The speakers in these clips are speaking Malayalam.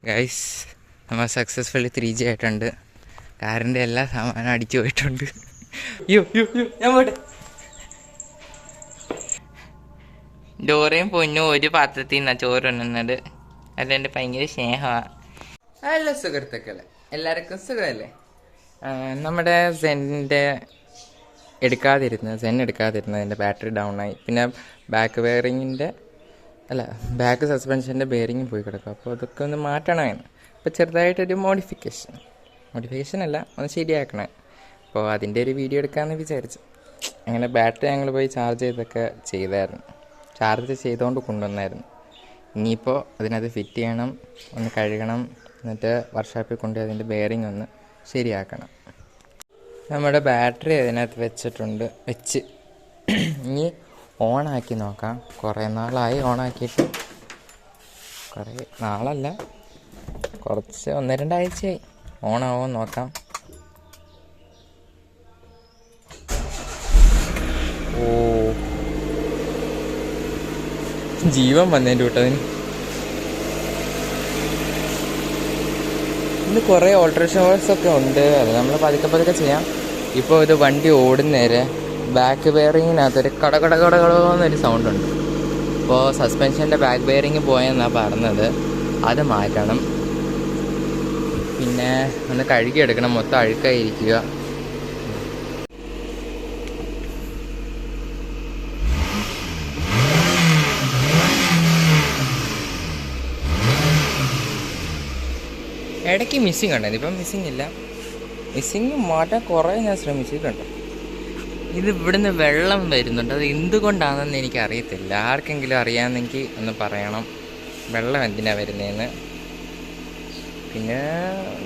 ഗൈസ് നമ്മൾ സക്സസ്ഫുള്ളി 3G ആയിട്ടുണ്ട്. കാറിൻ്റെ എല്ലാ സാമാനം അടിച്ചു പോയിട്ടുണ്ട്. ഞാൻ പോട്ടെ. ചോറയും പൊന്നും ഒരു പാത്രത്തിൽ നിന്നാണ് ചോറ് ഉണ്ണുന്നത്. അതെൻ്റെ ഭയങ്കര സ്നേഹമാണ്. നല്ല സുഹൃത്തുക്കളെ, എല്ലാവർക്കും സുഖമല്ലേ? നമ്മുടെ സെൻ എടുക്കാതിരുന്നതിൻ്റെ ബാറ്ററി ഡൗൺ ആയി. പിന്നെ ബാക്ക് സസ്പെൻഷൻ്റെ ബെയറിങ് പോയി കിടക്കും. അപ്പോൾ അതൊക്കെ ഒന്ന് മാറ്റണമായിരുന്നു. അപ്പോൾ ചെറുതായിട്ടൊരു മോഡിഫിക്കേഷൻ അല്ല, ഒന്ന് ശരിയാക്കണേ. അപ്പോൾ അതിൻ്റെ ഒരു വീഡിയോ എടുക്കാമെന്ന് വിചാരിച്ചു. അങ്ങനെ ബാറ്ററി ഞങ്ങൾ പോയി ചാർജ് ചെയ്തുകൊണ്ട് കൊണ്ടുവന്നായിരുന്നു. ഇനിയിപ്പോൾ അതിനകത്ത് ഫിറ്റ് ചെയ്യണം, ഒന്ന് കഴുകണം, എന്നിട്ട് വർക്ക്ഷോപ്പിൽ കൊണ്ട് അതിൻ്റെ ബെയറിങ് ഒന്ന് ശരിയാക്കണം. നമ്മുടെ ബാറ്ററി അതിനകത്ത് വെച്ച് ഇനി ഓണാക്കി നോക്കാം. കുറേ നാളായി ഓണാക്കിയിട്ട്, കുറേ നാളല്ല, കുറച്ച് 1-2 ആഴ്ചയായി. ഓണാവോ നോക്കാം. ഓ, ജീവൻ വന്നതിൻ്റെ കൂട്ടതിന്. ഇന്ന് കുറേ ഓൾട്രേഷൻ വർക്ക്സൊക്കെ ഉണ്ട്. അത് നമ്മൾ പതുക്കെ ചെയ്യാം. ഇപ്പോൾ ഇത് വണ്ടി ഓടുന്നേരെ ബാക്ക് ബെയറിങ്ങിനകത്തൊരു കടകടകടകടന്നൊരു സൗണ്ട് ഉണ്ട്. അപ്പോൾ സസ്പെൻഷൻ്റെ ബാക്ക് ബെയറിങ് പോയെന്നാണ് പറഞ്ഞത്. അത് മാറ്റണം. പിന്നെ ഒന്ന് കഴുകിയെടുക്കണം, മൊത്തം അഴുക്കായിരിക്കുക. ഇടയ്ക്ക് മിസ്സിങ് ഉണ്ടായിരുന്നു, ഇപ്പം മിസ്സിങ് ഇല്ല. മിസ്സിങ് മാറ്റാൻ കുറേ ഞാൻ ശ്രമിച്ചിട്ടുണ്ട്. ഇത് ഇവിടുന്ന് വെള്ളം വരുന്നുണ്ട്. അത് എന്തുകൊണ്ടാണെന്ന് എനിക്കറിയത്തില്ല. ആർക്കെങ്കിലും അറിയാമെന്നെങ്കിൽ ഒന്ന് പറയണം, വെള്ളം എന്തിനാണ് വരുന്നതെന്ന്. പിന്നെ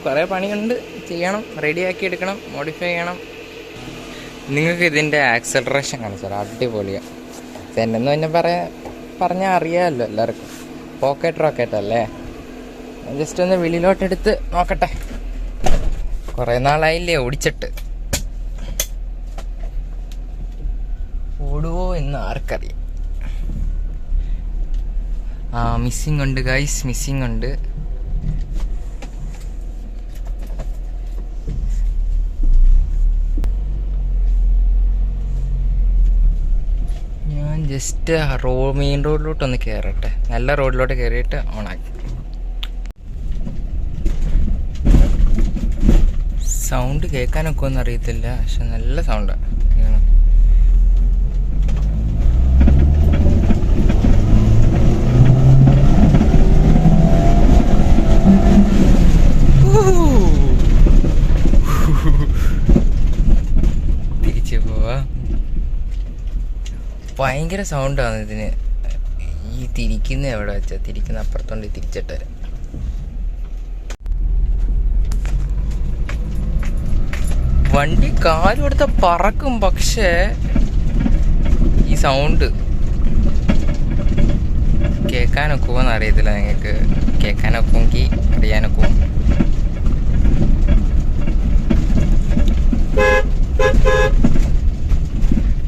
കുറേ പണിയുണ്ട്, ചെയ്യണം, റെഡിയാക്കി എടുക്കണം, മോഡിഫൈ ചെയ്യണം. നിങ്ങൾക്ക് ഇതിൻ്റെ ആക്സലറേഷൻ കാണിച്ചാൽ അടിപൊളിയാണ്. എന്നെന്ന് പിന്നെ പറഞ്ഞാൽ അറിയാമല്ലോ എല്ലാവർക്കും. പോക്കറ്റ് അല്ലേ. ജസ്റ്റ് ഒന്ന് വെളിയിലോട്ടെടുത്ത് നോക്കട്ടെ. കുറേ നാളായില്ലേ ഓടിച്ചിട്ട്. ഓടുവോ എന്ന് ആർക്കറിയാം. മിസ്സിങ് ഉണ്ട് ഗൈസ്, മിസ്സിങ് ഉണ്ട്. ഞാൻ ജസ്റ്റ് മെയിൻ റോഡിലോട്ടൊന്ന് കയറട്ടെ. നല്ല റോഡിലോട്ട് കയറിയിട്ട് ഓണാക്കി. സൗണ്ട് കേൾക്കാനൊക്കെ ഒന്നും അറിയത്തില്ല, പക്ഷെ നല്ല സൗണ്ടാണ്. തിരിച്ചു പോവാ. ഭയങ്കര സൗണ്ടാണ് ഇതിന്. ഈ തിരിക്കുന്ന എവിടെ വെച്ചാൽ തിരിക്കുന്ന അപ്പുറത്തോണ്ട് തിരിച്ചിട്ട് വരാം. വണ്ടി കാലുകൊടുത്ത പറക്കും, പക്ഷേ ഈ സൗണ്ട് കേൾക്കാനൊക്കുമെന്ന് അറിയത്തില്ല. നിങ്ങൾക്ക് കേൾക്കാനൊക്കുമെങ്കിൽ അറിയാനൊക്കും.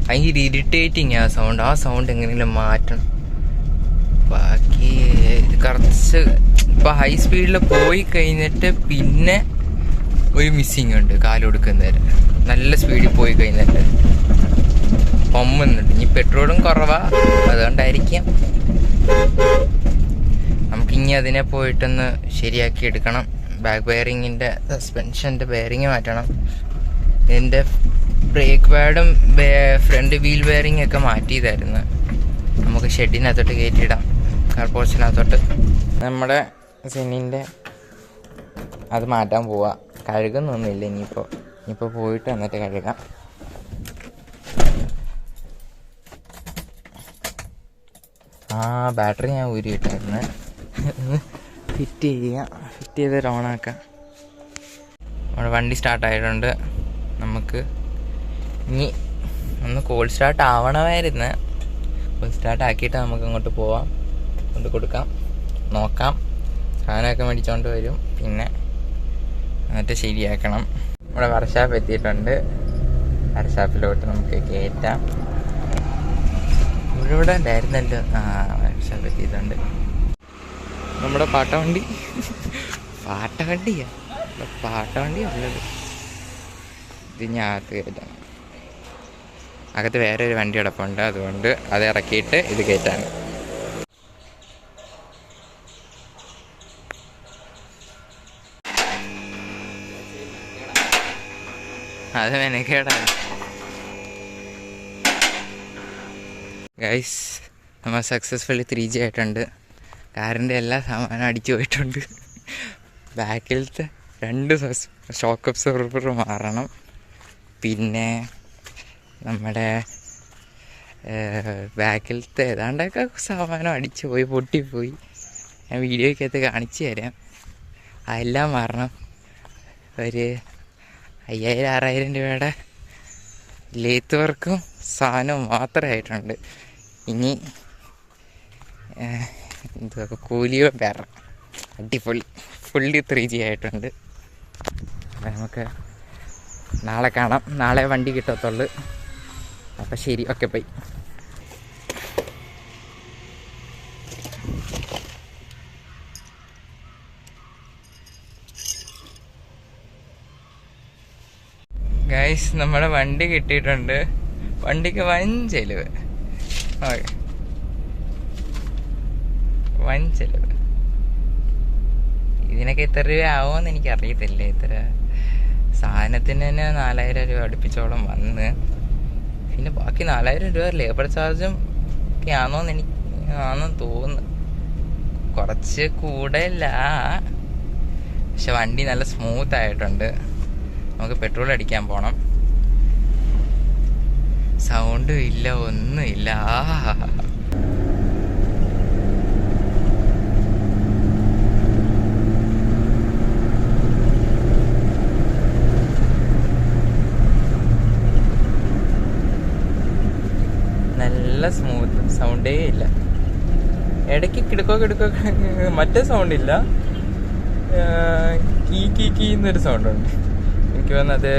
ഭയങ്കര ഇറിറ്റേറ്റിങ് ആ സൗണ്ട് എങ്ങനെയെങ്കിലും മാറ്റണം. ബാക്കി കുറച്ച് ഇപ്പം ഹൈ സ്പീഡിൽ പോയി കഴിഞ്ഞിട്ട് പിന്നെ ഒരു മിസ്സിങ് ഉണ്ട്. കാലുകൊടുക്കുന്നേരം നല്ല സ്പീഡിൽ പോയി കഴിഞ്ഞിട്ട് പൊമ്മുന്നുണ്ട്. ഇനി പെട്രോളും കുറവാണ്, അതുകൊണ്ടായിരിക്കാം. നമുക്കിനി അതിനെ പോയിട്ടൊന്ന് ശരിയാക്കി എടുക്കണം. ബാക്ക് ബെയറിങ്ങിൻ്റെ സസ്പെൻഷൻ്റെ ബെയറിങ് മാറ്റണം. ഇതിൻ്റെ ബ്രേക്ക് പാഡും ഫ്രണ്ട് വീൽ ബെയറിങ് ഒക്കെ മാറ്റിയതായിരുന്നു. നമുക്ക് ഷെഡിനകത്തോട്ട് കയറ്റിയിടാം, കാർപോർച്ചിനകത്തോട്ട്. നമ്മുടെ സെന്നിൻ്റെ അത് മാറ്റാൻ പോവാ. കഴുകുന്നൊന്നുമില്ല ഇനിയിപ്പോൾ പോയിട്ട് എന്നിട്ട് കഴുകാം. ബാറ്ററി ഞാൻ ഊരിയിട്ടായിരുന്നു. ഫിറ്റ് ചെയ്ത് ഓണാക്കാം. നമ്മുടെ വണ്ടി സ്റ്റാർട്ടായിട്ടുണ്ട്. നമുക്ക് ഇനി ഒന്ന് കോൾ സ്റ്റാർട്ട് ആവണമായിരുന്നു. കോൾ സ്റ്റാർട്ട് ആക്കിയിട്ട് നമുക്ക് അങ്ങോട്ട് പോവാം, കൊണ്ട് കൊടുക്കാം, നോക്കാം. സാധനമൊക്കെ മേടിച്ചോണ്ട് വരും. പിന്നെ എന്നിട്ട് ശരിയാക്കണം. ഇവിടെ വർക്ക്ഷോപ്പ് എത്തിയിട്ടുണ്ട്. വർക്ക്ഷോപ്പിലോട്ട് നമുക്ക് കയറ്റാം. ഇവിടെ ഉണ്ടായിരുന്നല്ലോ. വർക്ക്ഷോപ്പ് എത്തിയിട്ടുണ്ട്. നമ്മുടെ പാട്ടവണ്ടി പാട്ടവണ്ടിയാ, പാട്ടവണ്ടിയാ ഉള്ളത്. ഇത് ഞാൻ അകത്ത് കയറ്റാം. അകത്ത് വേറെ ഒരു വണ്ടി കിടപ്പുണ്ട്, അതുകൊണ്ട് അത് ഇറക്കിയിട്ട് ഇത് കയറ്റാണ്. അത് മെനക്കേടാണ്. ഗൈസ്, നമ്മൾ സക്സസ്ഫുള്ളി 3G ആയിട്ടുണ്ട്. കാറിൻ്റെ എല്ലാ സാമാനം അടിച്ചു പോയിട്ടുണ്ട്. ബാക്കിലത്തെ 2 ഷോക്ക് അബ്സോർബർ മാറണം. പിന്നെ നമ്മുടെ ബാക്കിലത്തെ ഏതാണ്ടൊക്കെ സാമാനം അടിച്ചു പോയി, പൊട്ടിപ്പോയി. ഞാൻ വീഡിയോയ്ക്കകത്ത് കാണിച്ചു തരാം. അതെല്ലാം മാറണം. ഒരു 5000-6000 രൂപയുടെ ലേത്ത് വർക്കും സാധനവും മാത്രമായിട്ടുണ്ട്. ഇനി എന്തുവാ കൂലിയോ വേറെ. അടിപൊളി ഫുള്ളി 3G ആയിട്ടുണ്ട്. അപ്പം നമുക്ക് നാളെ കാണാം. നാളെ വണ്ടി കിട്ടത്തുള്ളൂ. അപ്പം ശരി, ഓക്കെ, ബൈ. ഗൈസ്, നമ്മുടെ വണ്ടി കിട്ടിയിട്ടുണ്ട്. വണ്ടിക്ക് വൻ ചെലവ്. ഓക്കെ, വൻ ചെലവ്. ഇതിനൊക്കെ എത്ര രൂപ ആവുമെന്ന് എനിക്കറിയത്തില്ല. ഇത്ര സാധനത്തിന് തന്നെ 4000 രൂപ അടുപ്പിച്ചോളം വന്ന്. പിന്നെ ബാക്കി 4000 രൂപ ലേബർ ചാർജും ഒക്കെ ആണെന്ന് തോന്നുന്നു. കുറച്ച് കൂടുതല. പക്ഷെ വണ്ടി നല്ല സ്മൂത്ത് ആയിട്ടുണ്ട്. നമുക്ക് പെട്രോൾ അടിക്കാൻ പോണം. സൗണ്ടും ഇല്ല, ഒന്നുമില്ല. നല്ല സ്മൂത്ത്, സൗണ്ടേ ഇല്ല. ഇടയ്ക്ക് കിടക്കോ മറ്റേ സൗണ്ട് ഇല്ല. കീ എന്നൊരു സൗണ്ടുണ്ട്. എനിക്ക് തോന്നുന്നത്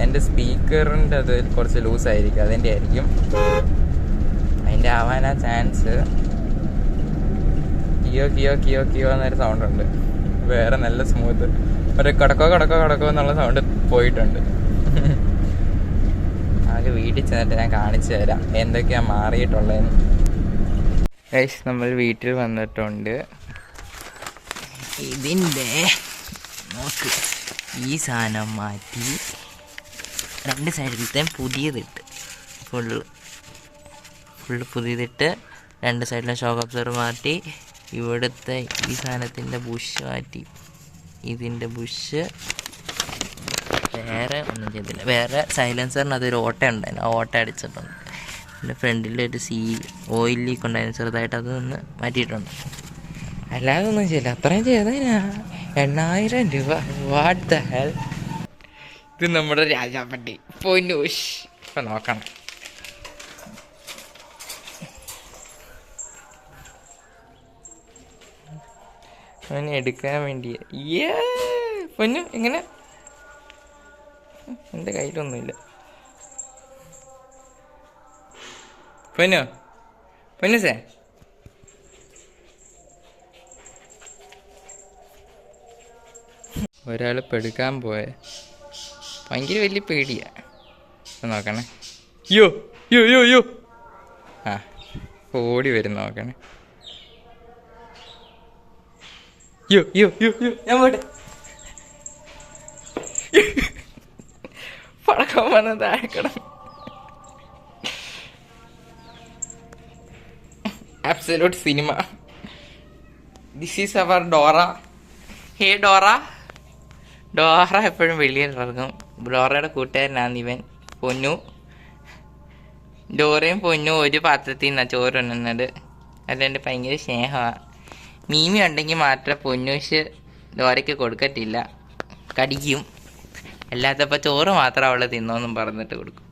എൻ്റെ സ്പീക്കറിൻ്റെ അത് കുറച്ച് ലൂസായിരിക്കും, അതിൻ്റെ ആയിരിക്കും. അതിൻ്റെ ആവാനാ ചാൻസ്. കിയോ എന്നൊരു സൗണ്ടുണ്ട്. വേറെ നല്ല സ്മൂത്ത്. ഒരു കടക്കോ എന്നുള്ള സൗണ്ട് പോയിട്ടുണ്ട്. ആകെ വീട്ടിൽ ചെന്നിട്ട് ഞാൻ കാണിച്ചു തരാം എന്തൊക്കെയാണ് മാറിയിട്ടുള്ളതെന്ന്. ഗൈസ്, നമ്മൾ വീട്ടിൽ വന്നിട്ടുണ്ട്. ഇതിൻ്റെ നോക്ക്, ഈ സാധനം മാറ്റി 2 സൈഡിലത്തെ പുതിയതിട്ട് ഫുള്ള് പുതിയതിട്ട് 2 സൈഡിലെ ഷോക്ക് അബ്സോർബർ മാറ്റി. ഇവിടുത്തെ ഈ സാധനത്തിൻ്റെ ബുഷ് മാറ്റി. ഇതിൻ്റെ ബുഷ് വേറെ ഒന്നും ചെയ്തില്ല. വേറെ സൈലൻസറിന് അതൊരു ഓട്ട ഉണ്ടായിരുന്നു, ആ ഓട്ട അടിച്ചിട്ടുണ്ട്. പിന്നെ ഫ്രണ്ടിലൊരു ഓയിൽ ലീക്ക് ഉണ്ടായിരുന്നു, ചെറുതായിട്ട് അതൊന്ന് മാറ്റിയിട്ടുണ്ട്. അല്ലാതെ ഒന്നും ചെയ്യില്ല. അത്രയും ചെയ്തതിനാ 8000 രൂപ. What the hell. ഇത് നമ്മുടെ രാജാപ്പട്ടി പൊന്നൂഷ്. ഇപ്പം നോക്കണം. അവനെ എടുക്കാൻ വേണ്ടിയ പൊന്നു. എങ്ങനെ? എൻ്റെ കയ്യിലൊന്നുമില്ല. പൊന്നൂസേ, ഒരാൾ പെടുക്കാൻ പോയ ഭയങ്കര വലിയ പേടിയാ. നോക്കണേ. യോ ആ ഓടി വരും. നോക്കണേ. യോ ഞാൻ പോട്ടെ. പടക്കം വന്ന താഴെക്കണം. Absolute cinema. This is our Dora. Hey Dora. Dora എപ്പോഴും വെളിയിലിറങ്ങും. ഡോറയുടെ കൂട്ടുകാരനാണ് ഇവൻ പൊന്നു. ഡോറയും പൊന്നും ഒരു പാത്രത്തിൽ നിന്നാണ് ചോറ് ഉണ്ണുന്നത്. അതുകൊണ്ട് ഭയങ്കര സ്നേഹമാണ്. മീമി ഉണ്ടെങ്കിൽ മാത്രമേ പൊന്നൂഷ് ഡോറയ്ക്ക് കൊടുക്കത്തില്ല, കടിക്കും. അല്ലാത്തപ്പോൾ ചോറ് മാത്രം അവളെ തിന്നോന്നും പറഞ്ഞിട്ട് കൊടുക്കും.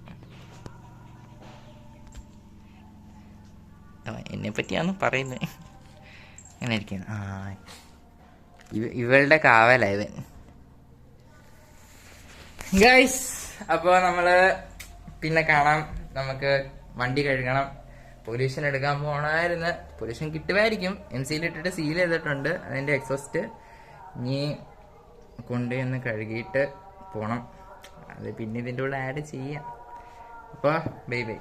എന്നെ പറ്റിയാന്ന് പറയുന്നത്. അങ്ങനെ ഇരിക്കുന്നു. ഇവളുടെ കാവലായവൻ. ഗൈസ്, അപ്പോൾ നമ്മൾ പിന്നെ കാണാം. നമുക്ക് വണ്ടി കഴുകണം. പൊല്യൂഷൻ എടുക്കാൻ പോകണമായിരുന്നു. പൊല്യൂഷൻ കിട്ടുമായിരിക്കും. MCയിൽ ഇട്ടിട്ട് സീൽ ചെയ്തിട്ടുണ്ട് അതിൻ്റെ എക്സോസ്റ്റ്. ഇനി കൊണ്ടുവന്ന് കഴുകിയിട്ട് പോകണം. അത് പിന്നെ ഇതിൻ്റെ ഉള്ളിൽ ആഡ് ചെയ്യാം. അപ്പോൾ ബൈ ബൈ.